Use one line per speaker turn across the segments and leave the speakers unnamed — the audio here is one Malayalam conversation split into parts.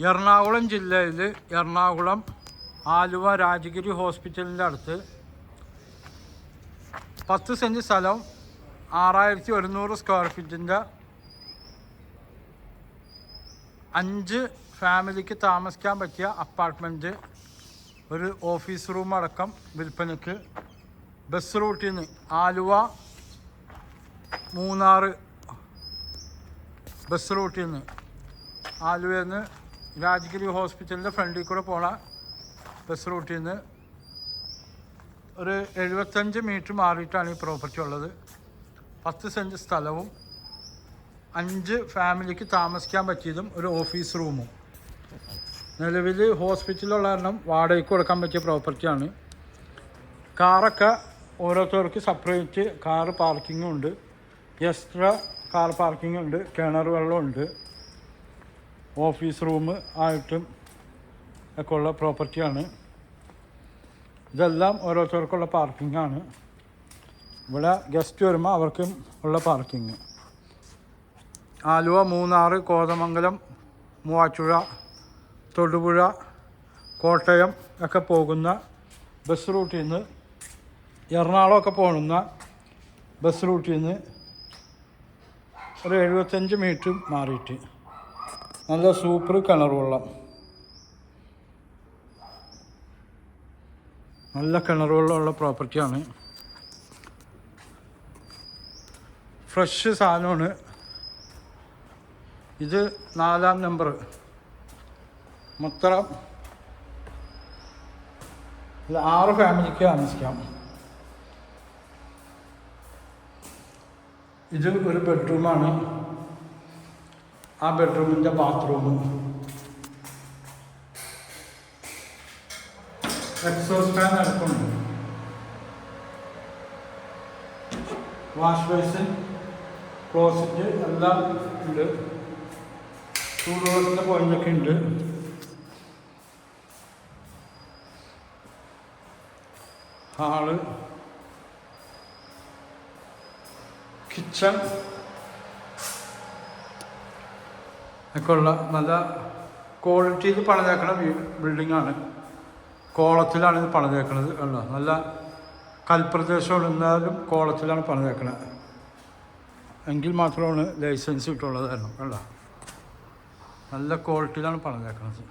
എറണാകുളം ജില്ലയിൽ എറണാകുളം ആലുവ രാജഗിരി ഹോസ്പിറ്റലിൻ്റെ അടുത്ത് 10 സെൻറ്റ് സ്ഥലം 6100 സ്ക്വയർ ഫീറ്റിൻ്റെ 5 ഫാമിലിക്ക് താമസിക്കാൻ പറ്റിയ അപ്പാർട്ട്മെൻറ്റ്, ഒരു ഓഫീസ് റൂം അടക്കം വിൽപ്പനയ്ക്ക്. ബസ് റൂട്ടിൽ നിന്ന് ആലുവ മൂന്നാർ ബസ് റൂട്ടിൽ നിന്ന് ആലുവയിൽ നിന്ന് രാജഗിരി ഹോസ്പിറ്റലിൻ്റെ ഫ്രണ്ടിൽ കൂടെ പോണ ബസ് റൂട്ടിൽ നിന്ന് ഒരു 75 മീറ്റർ മാറിയിട്ടാണ് ഈ പ്രോപ്പർട്ടി ഉള്ളത്. 10 സെൻറ്റ് സ്ഥലവും 5 ഫാമിലിക്ക് താമസിക്കാൻ പറ്റിയതും ഒരു ഓഫീസ് റൂമും. നിലവിൽ ഹോസ്പിറ്റലുള്ള കാരണം വാടകയ്ക്ക് കൊടുക്കാൻ പറ്റിയ പ്രോപ്പർട്ടിയാണ്. കാറൊക്കെ ഓരോരുത്തർക്ക് സെപ്പറേറ്റ് കാർ പാർക്കിങ്ങും ഉണ്ട്, എക്സ്ട്രാ കാർ പാർക്കിംഗ് ഉണ്ട്, കിണർ വെള്ളമുണ്ട്, ഓഫീസ് റൂം ആയിട്ടും ഒക്കെ ഉള്ള പ്രോപ്പർട്ടിയാണ്. ഇതെല്ലാം ഓരോരുത്തർക്കുള്ള പാർക്കിങ്ങാണ്. ഇവിടെ ഗസ്റ്റ് വരുമ്പോൾ അവർക്കും ഉള്ള പാർക്കിങ്. ആലുവ, മൂന്നാർ, കോതമംഗലം, മൂവാറ്റുപുഴ, തൊടുപുഴ, കോട്ടയം ഒക്കെ പോകുന്ന ബസ് റൂട്ടിൽ നിന്ന്, എറണാകുളമൊക്കെ പോകുന്ന ബസ് റൂട്ടിൽ നിന്ന് ഒരു 75 മീറ്റർ മാറിയിട്ട് നല്ല സൂപ്പർ കിണർ വെള്ളം, നല്ല കിണർ വെള്ളമുള്ള പ്രോപ്പർട്ടിയാണ്. ഫ്രഷ് സാധനമാണ്. ഇത് 4-ാം നമ്പർ. മൊത്തം 6 ഫാമിലിക്ക് താമസിക്കാം. ഇത് ഒരു ബെഡ്റൂമാണ്. ആ ബെഡ്റൂമിൻ്റെ ബാത്റൂം, എക്സോസ്റ്റ് ഫാൻ നടക്കുന്നുണ്ട്, വാഷ് ബേസിൻ, ക്ലോസറ്റ് എല്ലാം ഉണ്ട്. ചൂടുവെള്ളത്തിൻ്റെ പോയിൻ്റൊക്കെ ഉണ്ട്. ഹാള്, കിച്ചൺ ഒക്കെ ഉള്ള നല്ല ക്വാളിറ്റിയിൽ പണിതേക്കണ ബിൽഡിങ്ങാണ്. കോളത്തിലാണ് ഇത് പണിതേക്കണത്. അല്ല, നല്ല കൽപ്രദേശമാണ്, എന്നാലും കോളത്തിലാണ് പണിതേക്കണത്. എങ്കിൽ മാത്രമാണ് ലൈസൻസ് കിട്ടുള്ളത്. അല്ല, നല്ല ക്വാളിറ്റിയിലാണ് പണിതേക്കണത്.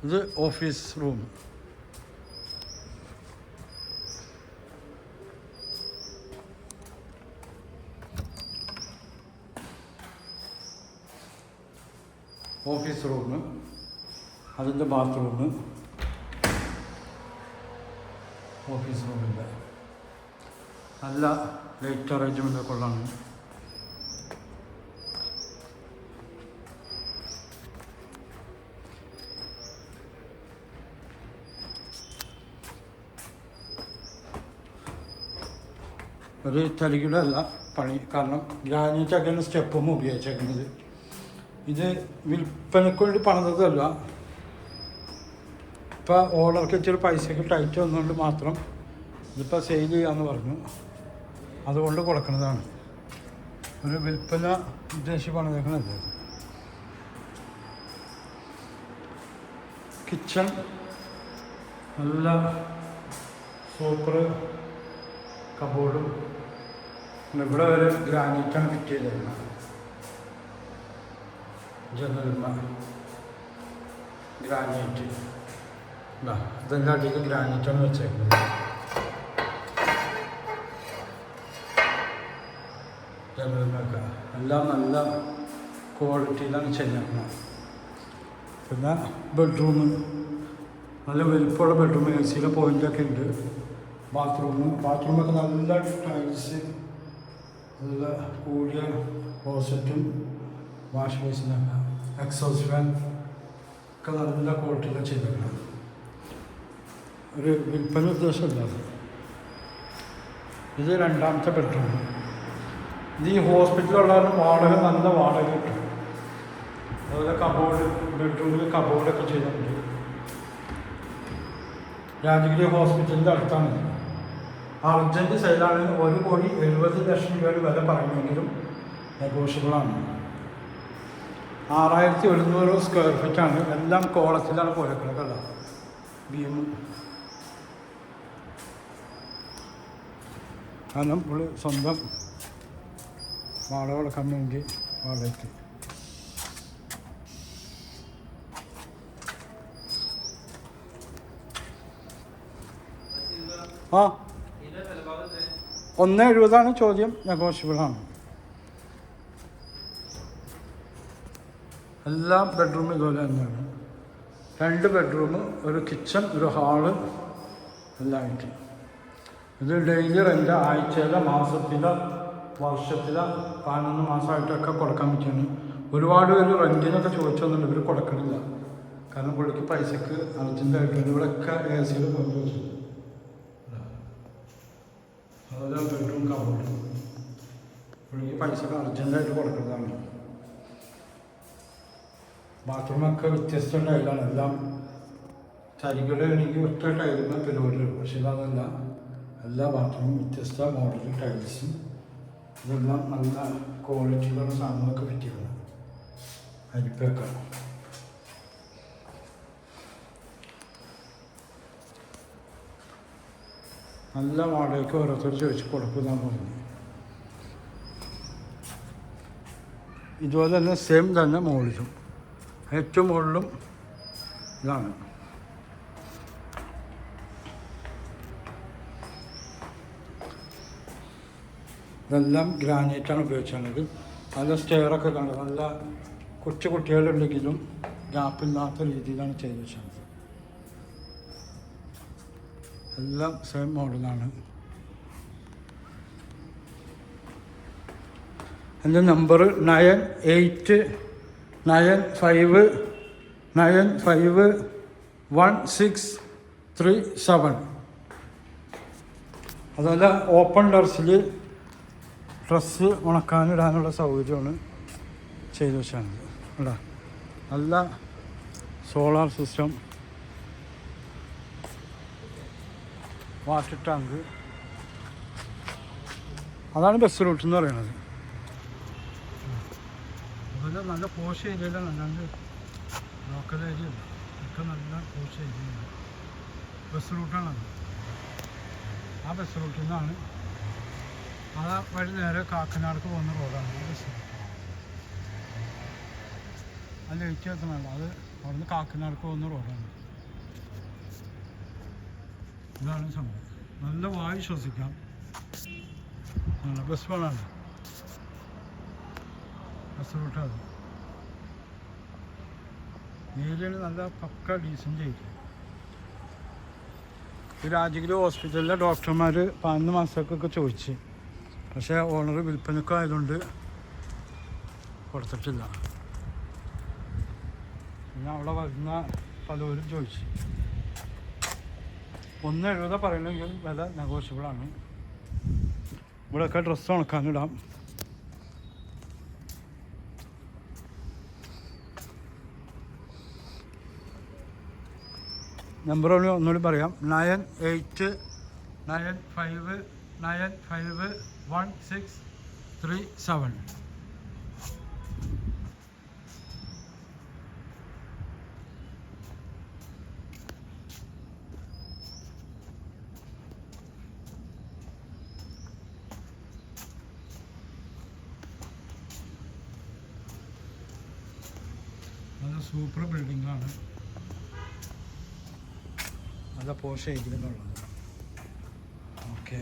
ഇത് ഓഫീസ് റൂം. ഓഫീസ് റൂം, അതിൻ്റെ ബാത്റൂം, ഓഫീസ് റൂമിൻ്റെ നല്ല ലൈറ്റ് അറേഞ്ച്മെൻ്റൊക്കെ ഉള്ളതാണ്. ഒരു തരികിട അല്ല പണി, കാരണം ഗ്രാനൈറ്റൊക്കെയാണ് സ്റ്റെപ്പും ഉപയോഗിച്ചേക്കുന്നത്. ഇത് വിൽപ്പനയ്ക്ക് വേണ്ടി പണിതല്ല. ഇപ്പോൾ ഓർഡർക്ക് ഇച്ചിരി പൈസയ്ക്ക് ടൈറ്റ് വന്നുകൊണ്ട് മാത്രം ഇതിപ്പോൾ സെയിൽ ചെയ്യാമെന്ന് പറഞ്ഞു, അതുകൊണ്ട് കൊടുക്കുന്നതാണ്. ഒരു വിൽപ്പന ഉദ്ദേശിച്ച് പണിതേക്കണത്. കിച്ചൺ നല്ല സൂപ്പർ കബോർഡും, ഇവിടെ ഒരു ഗ്രാനൈറ്റാണ് ഫിറ്റ് ചെയ്തേക്കുന്നത്. ജനൽമ ഗ്രാനൈറ്റ്, ഇതെല്ലാം അധികം ഗ്രാനൈറ്റാണ് വെച്ചേക്കുന്നത്. ജനൽമൊക്കെ എല്ലാം നല്ല ക്വാളിറ്റിയിലാണ് ചെയ്തേക്കുന്നത്. പിന്നെ ബെഡ്റൂം, നല്ല വലിപ്പമുള്ള ബെഡ്റൂം, AC പോയിൻ്റൊക്കെ ഉണ്ട്. ബാത്റൂമൊക്കെ നല്ല ടൈൽസ്, നല്ല കൂടിയ ക്ലോസറ്റും വാഷ് ബേസിനൊക്കെ, എക്സോസ്റ്റ് ഫാൻ ഒക്കെ നല്ല ക്വാളിറ്റിയിലാണ് ചെയ്തേക്കുന്നത്. ഒരു വിൽപ്പന ഉദ്ദേശമില്ലാതെ. ഇത് 2-ാമത്തെ ബെഡ്റൂം. ഇത് ഈ ഹോസ്പിറ്റലുള്ള വാടക, നല്ല വാടക കിട്ടും. അതുപോലെ കബോർഡ്, ബെഡ്റൂമിൽ കബോർഡൊക്കെ ചെയ്തിട്ടുണ്ട്. രാജഗിരി ഹോസ്പിറ്റലിൻ്റെ അടുത്താണ്. അർജൻറ്റ് സെയിലാണ്. 1,70,00,000 രൂപയുടെ വില പറയുമെങ്കിലും നെഗോഷ്യബിളാണ്. 6100 സ്ക്വയർ ഫീറ്റാണ്. എല്ലാം കോളത്തിലാണ് പോയേക്കുന്നത്. ബീം കാരണം പുള്ളി സ്വന്തം വാടക കൊടുക്കാൻ വേണ്ടി വാടകയ്ക്ക്. ആ 170 ചോദ്യം. നെഗോഷ്യബിളാണ്. എല്ലാ ബെഡ്റൂമും ഇതുപോലെ തന്നെയാണ്. 2 ബെഡ്റൂം, ഒരു കിച്ചൺ, ഒരു ഹാള് എല്ലാം ആയിട്ട്. ഇത് ഡെയിലി റെൻ്റ് ആഴ്ചയിലോ മാസത്തിലോ വർഷത്തിലോ 11 മാസമായിട്ടൊക്കെ കൊടുക്കാൻ പറ്റുന്നു. ഒരുപാട് പേര് റെൻറ്റിനൊക്കെ ചോദിച്ചൊന്നുമില്ല, ഇവർ കൊടുക്കണില്ല. കാരണം പുള്ളിക്ക് പൈസക്ക് അർജൻറ്റായിട്ടുണ്ട്. ഇവിടെയൊക്കെ AC കൊണ്ടുവച്ചു. അതുപോലെ ബെഡ്റൂം കബോർഡ് പുള്ളിക്ക് പൈസക്ക് അർജൻറ്റായിട്ട് കൊടുക്കുന്നതാണ്. ബാത്റൂമൊക്കെ വ്യത്യസ്ത ടൈലാണ്. എല്ലാം ചരികളുടെ എനിക്ക് ഒറ്റ ടൈലിന് പരിപാടിയുള്ളൂ. പക്ഷേ ഇതല്ല, എല്ലാ ബാത്റൂമും വ്യത്യസ്ത മോഡൽ ടൈൽസും ഇതെല്ലാം നല്ല ക്വാളിറ്റിയിലുള്ള സാധനങ്ങളൊക്കെ പറ്റിയാണ്. അരിപ്പൊക്കെ നല്ല വാടകയ്ക്ക് ഓരോരുത്തർ ചോദിച്ച് കൊടുക്കുന്നതാണ് പറഞ്ഞു. ഇതുപോലെ തന്നെ സെയിം തന്നെ മുകളിലും, ഏറ്റവും മുകളിലും ഇതാണ്. ഇതെല്ലാം ഗ്രാനൈറ്റാണ് ഉപയോഗിച്ചത്. നല്ല സ്റ്റെയറൊക്കെ കണ്ടത്. നല്ല കൊച്ചു കുട്ടികളുണ്ടെങ്കിലും ഗ്യാപ്പില്ലാത്ത രീതിയിലാണ് ചെയ്ത് വെച്ചത്. എല്ലാം സെയിം മോഡലാണ്. എൻ്റെ നമ്പർ 9895951637. അതുപോലെ ഓപ്പൺ ടെറസിൽ ഡ്രസ്സ് ഉണക്കാനിടാനുള്ള സൗകര്യമാണ് ചെയ്തു വെച്ചാണ്. അല്ല നല്ല സോളാർ സിസ്റ്റം, വാട്ടർ ടാങ്ക്. അതാണ് ബസ് റൂട്ട് എന്ന് പറയുന്നത്. അതുപോലെ നല്ല പോഷ് ഏരിയയിലാണ്, അല്ലാണ്ട് ലോക്കൽ ഏരിയ അല്ല. ഒക്കെ നല്ല പോഷ് ഏരിയയാണ്. ബസ് റൂട്ടാണത്. ആ ബസ് റൂട്ടിൽ നിന്നാണ് ആ വഴി നേരെ കാക്കനാടക്ക് പോകുന്ന റോഡാണ് ആ ബസ് റൂട്ട്. ആ ലൈറ്റ് എത്തണമല്ലോ, അത് അവിടുന്ന് കാക്കനാടക്ക് പോകുന്ന റോഡാണ്. ഇതാണ് സംഭവം. നല്ല വായു ശ്വസിക്കാം. ബസ് വേണമാണ് ബസ് റൂട്ടാണ്. ഏരിയയിൽ നല്ല പക്ക ഡീസൻ്റ് ഏരിയ. ഈ രാജഗിരി ഹോസ്പിറ്റലിലെ ഡോക്ടർമാർ 11 മാസത്തേക്കൊക്കെ ചോദിച്ച്, പക്ഷേ ഓണർ വിൽപ്പനയൊക്കെ ആയതുകൊണ്ട് കൊടുത്തിട്ടില്ല. പിന്നെ അവിടെ വരുന്ന പലരും ചോദിച്ചു. 170 പറയണമെങ്കിൽ വില നെഗോഷ്യബിളാണ്. ഇവിടെയൊക്കെ ഡ്രസ്സ് ഉണക്കാനിടാം. നമ്പർ ഒന്നുകൂടി പറയാം. 9895951637. നല്ല സൂപ്പർ ബിൽഡിങ്ങാണ്. നല്ല പോഷ് ഏരിയയിലുള്ളത്. ഓക്കെ.